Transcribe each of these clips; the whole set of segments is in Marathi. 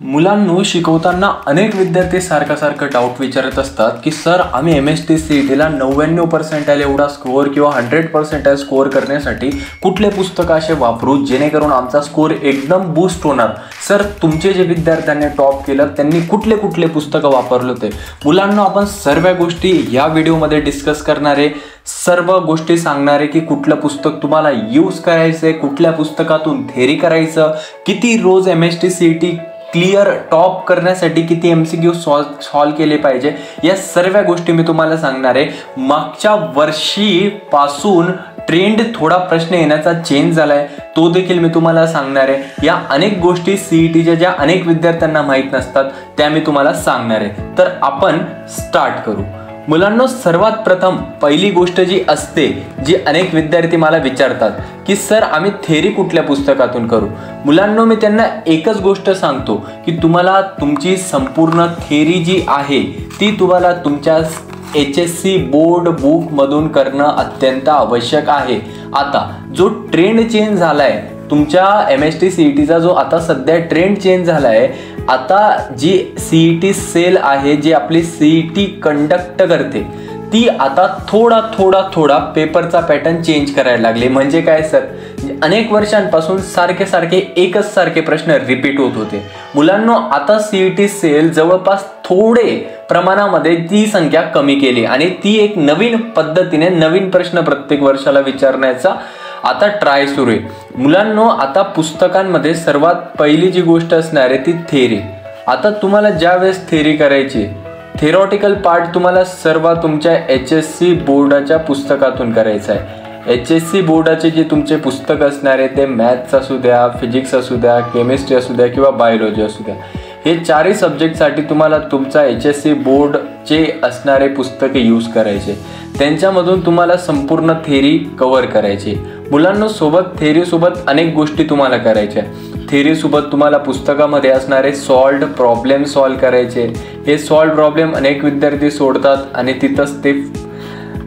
मुलांना शिकवताना अनेक विद्यार्थी सारखं डाऊट विचारत असतात की सर आम्ही MST-CET-ला 99% एवढा स्कोअर किंवा 100% स्कोअर करण्यासाठी कुठले पुस्तक असे वापरू जेणेकरून आमचा स्कोअर एकदम बूस्ट होणार। सर तुमचे जे विद्यार्थ्यांनी टॉप केलं त्यांनी कुठले पुस्तकं वापरले होते। मुलांना आपण सर्व गोष्टी या व्हिडिओमध्ये डिस्कस करणार आहे, सर्व गोष्टी सांगणार आहे की कुठलं पुस्तक तुम्हाला यूज करायचं आहे, कुठल्या पुस्तकातून थेरी करायचं, किती रोज MST-CET क्लियर टॉप करण्यासाठी किती MCQ सॉल्व केले पाहिजे, या सर्व गोष्टी मी तुम्हाला सांगणार आहे। मागच्या वर्षीपासून ट्रेंड थोडा प्रश्न येण्याचा चेंज झालाय तो देखील मी तुम्हाला सांगणार आहे। या अनेक गोष्टी CETच्या ज्या अनेक विद्यार्थ्यांना माहीत नसतात त्या मी तुम्हाला सांगणार आहे। तर आपण स्टार्ट करू। मुलांना सर्वात प्रथम पहिली गोष्ट जी असते, जी अनेक विद्यार्थी मला विचारतात की सर आम्ही थेरी कुठल्या पुस्तकातून करू। मुलांना मी त्यांना एकच गोष्ट सांगतो की तुम्हाला तुमची संपूर्ण थेरी जी आहे ती तुम्हाला तुमच्या HSC बोर्ड बुक मधून करणं अत्यंत आवश्यक आहे। आता जो ट्रेंड चेंज झालाय तुमच्या MST-CETचा, जो आता सध्या ट्रेंड चेंज झालाय, आता जी CET सेल आहे जी आपली CET कंडक्ट करते ती आता थोडा पेपरचा पॅटर्न चेंज करायला लागले। म्हणजे काय सर, अनेक वर्षांपासून सारखे एकच सारखे प्रश्न रिपीट होत होते। मुलांना आता CET सेल जवळपास थोडे प्रमाणामध्ये ती संख्या कमी केली आणि ती एक नवीन पद्धतीने नवीन प्रश्न प्रत्येक वर्षाला विचारण्याचा आता ट्राय सुरू आहे। मुलांनो आता पुस्तकांमध्ये सर्वात पहिली जी गोष्ट असणार आहे ती थेरी। आता तुम्हाला ज्या वेळेस थेरी करायची, थेरॉटिकल पार्ट तुम्हाला सर्व तुमच्या HSC बोर्डाच्या पुस्तकातून करायचं आहे। HSC बोर्डाचे जे तुमचे पुस्तक असणार आहे ते मॅथ्स असू द्या, फिजिक्स असू द्या, केमिस्ट्री असू द्या किंवा बायोलॉजी असू द्या, हे चारही सब्जेक्टसाठी तुम्हाला तुमचा HSC बोर्डचे असणारे पुस्तके यूज करायचे। त्यांच्यामधून तुम्हाला संपूर्ण थेरी कव्हर करायची। मुलांना सोबत थेरी सोबत अनेक गोष्टी तुम्हाला करायच्या। थेरी सोबत तुम्हाला पुस्तकामध्ये असणारे सॉल्व्ड प्रॉब्लेम सॉल्व करायचे। हे सॉल्व्ड प्रॉब्लेम अनेक विद्यार्थी सोडतात आणि तिथंच ते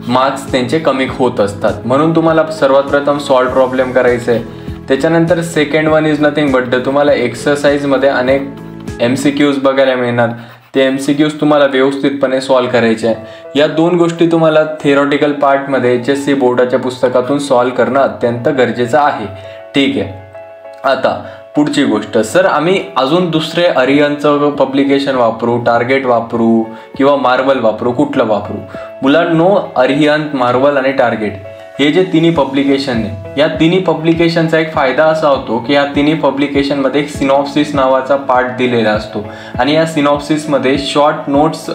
मार्क्स त्यांचे कमी होत असतात, म्हणून तुम्हाला सर्वात प्रथम सॉल्व्ड प्रॉब्लेम करायचे आहे। त्याच्यानंतर second one is nothing but तुम्हाला एक्सरसाइजमध्ये अनेक MCQs बघायला मिळणार, ते MCQs तुम्हाला व्यवस्थितपणे सॉल्व करायचे आहे। या दोन गोष्टी तुम्हाला थेरॉटिकल पार्टमध्ये HSC बोर्डाच्या पुस्तकातून सॉल्व करणं अत्यंत गरजेचं आहे। ठीक आहे, आता पुढची गोष्ट, सर आम्ही अजून दुसरे अरिहंतचं पब्लिकेशन वापरू, टार्गेट वापरू किंवा मार्वल वापरू, कुठलं वापरू? मुलांनो अरिहंत, मार्वल आणि टार्गेट हे जे तिन्ही पब्लिकेशन आहे, या तिन्ही पब्लिकेशनचा एक फायदा असा होतो की या तिन्ही पब्लिकेशनमध्ये एक सिनॉप्सिस नावाचा पार्ट दिलेला असतो आणि या सिनॉप्सिसमध्ये शॉर्ट नोट्स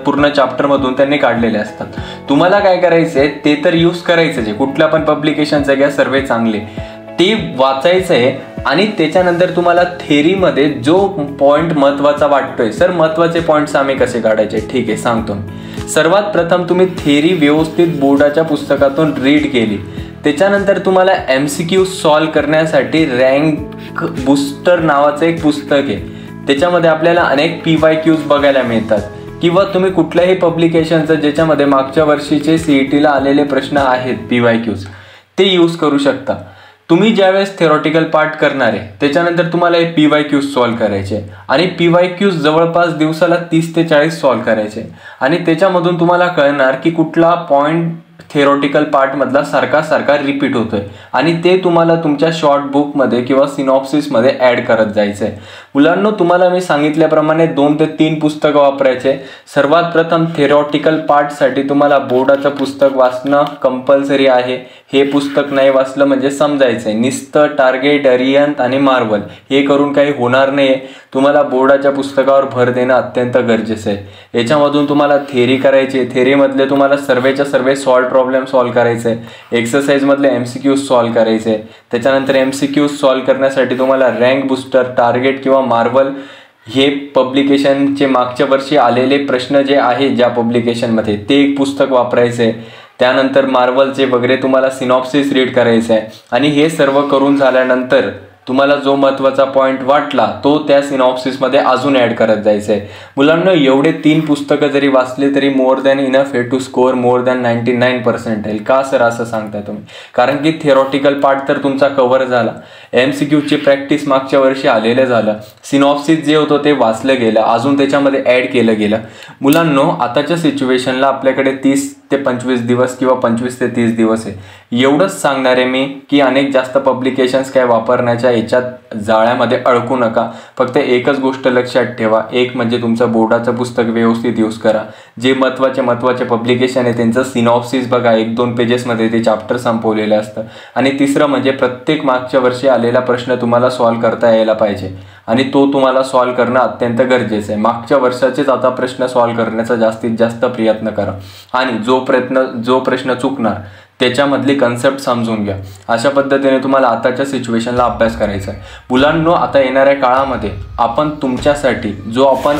पूर्ण चॅप्टरमधून त्यांनी काढलेले असतात। तुम्हाला काय करायचं आहे ते तर यूज करायचं आहे, कुठल्या पण पब्लिकेशनचा घ्या, सर्व चांगले ते वाचायचं आहे आणि त्याच्यानंतर तुम्हाला थेरीमध्ये जो पॉईंट महत्त्वाचा वाटतोय, सर महत्त्वाचे पॉईंट्स आम्ही कसे काढायचे, ठीक आहे सांगतो मी। सर्वात प्रथम तुम्ही थेरी व्यवस्थित बोर्डाच्या पुस्तकातून रीड केली, त्याच्यानंतर तुम्हाला MCQ सॉल्व करण्यासाठी रँक बूस्टर नावाचं एक पुस्तक आहे। त्याच्यामध्ये आपल्याला अनेक PYQs बघायला मिळतात किंवा तुम्ही कुठल्याही पब्लिकेशनचं ज्याच्यामध्ये मागच्या वर्षीचे CETला आलेले प्रश्न आहेत PYQs ते यूज करू शकता। तुम्ही ज्यावेळेस थेरॉटिकल पार्ट करणार आहे त्याच्यानंतर तुम्हाला हे PYQs सॉल्व करायचे आणि PYQs जवळपास दिवसाला 30 ते 40 सॉल्व करायचे आणि त्याच्यामधून तुम्हाला कळणार की कुठला पॉईंट थेरॉटिकल पार्टमधला सारखा रिपीट होतोय आणि ते तुम्हाला तुमच्या शॉर्ट बुकमध्ये किंवा सिनॉप्सिसमध्ये ॲड करत जायचं आहे। मुलांना तुम्हाला मी सांगितल्याप्रमाणे 2 ते 3 पुस्तकं वापरायचे। सर्वात प्रथम थेरॉटिकल पार्टसाठी तुम्हाला बोर्डाचं पुस्तक वाचणं कंपल्सरी आहे। हे पुस्तक नाही वाचलं म्हणजे समजायचं आहे नुसतं टार्गेट, अरिहंत आणि मार्वल हे करून काही होणार नाही। तुम्हाला बोर्डाच्या पुस्तकावर भर देणं अत्यंत गरजेचं आहे। याच्यामधून तुम्हाला थेरी करायची, थेरीमधले तुम्हाला सर्वेच्या सर्व सॉल्व प्रॉब्लेम सॉल्व करायचे आहे, एक्सरसाइजमधले MCQs सॉल्व करायचे, त्याच्यानंतर MCQs सॉल्व करण्यासाठी तुम्हाला रँक बूस्टर, टार्गेट किंवा मार्वल हे पब्लिकेशनचे मागच्या वर्षी आलेले प्रश्न जे आहे ज्या पब्लिकेशनमध्ये ते एक पुस्तक वापरायचं आहे। त्यानंतर मार्वलचे वगैरे तुम्हाला सिनॉप्सिस रीड करायचं आहे आणि हे सर्व करून झाल्यानंतर तुम्हाला जो महत्त्वाचा पॉईंट वाटला तो त्या सिनॉप्सिसमध्ये अजून ॲड करत जायचं आहे. मुलांना एवढे 3 पुस्तकं जरी वाचले तरी मोर दॅन इनफ आहे टू स्कोअर मोर दॅन 99% का सर असं सांगताय तुम्ही? कारण की थिअरॉटिकल पार्ट तर तुमचा कव्हर झाला, MCQची प्रॅक्टिस मागच्या वर्षी आलेलं झालं, सिनॉप्सिस जे होतं ते वाचलं गेलं, अजून त्याच्यामध्ये ॲड केलं गेलं. मुलांनो आताच्या सिच्युएशनला आपल्याकडे 30 ते 25 दिवस किंवा 25 ते 30 दिवस आहे. एवढंच सांगणार आहे मी की अनेक जास्त पब्लिकेशन्स काय वापरण्याच्या याच्यात जाळ्यामध्ये अडकू नका. फक्त एकच गोष्ट लक्षात ठेवा, एक म्हणजे तुमचं बोर्डाचं पुस्तक व्यवस्थित यूज करा. जे महत्त्वाचे पब्लिकेशन आहे त्यांचं सिनॉप्सिस बघा, 1-2 पेजेसमध्ये ते चॅप्टर संपवलेलं असतं. आणि तिसरं म्हणजे प्रत्येक मागच्या वर्षी आलेला प्रश्न तुम्हाला सॉल्व करता यायला पाहिजे आणि तो तुम्हाला सॉल्व करणं अत्यंत गरजेचं आहे. मागच्या वर्षाचेच आता प्रश्न सॉल्व करण्याचा जास्तीत जास्त प्रयत्न करा आणि जो प्रश्न चुकणार त्याच्यामधली कन्सेप्ट समजून घ्या. अशा पद्धतीने तुम्हाला आताच्या सिच्युएशनला अभ्यास करायचा आहे. मुलांनो आता येणाऱ्या काळामध्ये आपण तुमच्यासाठी जो आपण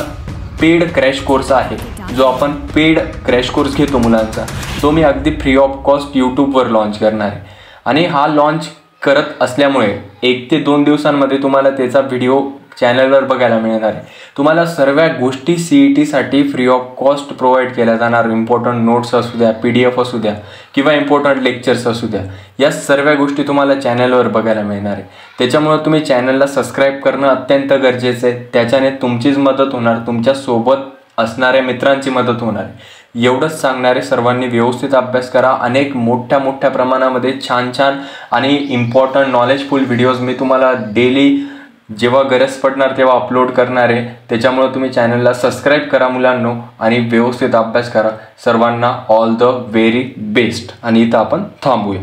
पेड क्रॅश कोर्स आहे, जो आपण पेड क्रॅश कोर्स घेतो मुलांचा, तो मी अगदी फ्री ऑफ कॉस्ट यूट्यूबवर लॉन्च करणार आहे. आणि हा लॉन्च करत असल्यामुळे 1 ते 2 दिवसांमध्ये तुम्हाला त्याचा व्हिडिओ चॅनलवर बघायला मिळणार आहे. तुम्हाला सर्व गोष्टी CETसाठी फ्री ऑफ कॉस्ट प्रोव्हाइड केल्या जाणार. इम्पॉर्टंट नोट्स असू द्या, PDF असू द्या किंवा इम्पॉर्टंट लेक्चर्स असू द्या, या सर्व गोष्टी तुम्हाला चॅनलवर बघायला मिळणार आहे. त्याच्यामुळे तुम्ही चॅनलला सबस्क्राईब करणं अत्यंत गरजेचं आहे. त्याच्याने तुमचीच मदत होणार, तुमच्यासोबत असणाऱ्या मित्रांची मदत होणार आहे. एवढंच सांगणारे सर्वांनी व्यवस्थित अभ्यास करा. अनेक मोठ्या प्रमाणामध्ये छान आणि इम्पॉर्टंट नॉलेजफुल व्हिडिओज मी तुम्हाला डेली जेव्हा गरज पडणार तेव्हा अपलोड करणार आहे. त्याच्यामुळे तुम्ही चॅनलला सबस्क्राईब करा मुलांनो आणि व्यवस्थित अभ्यास करा. सर्वांना ऑल द व्हेरी बेस्ट. आणि इथं आपण थांबूया.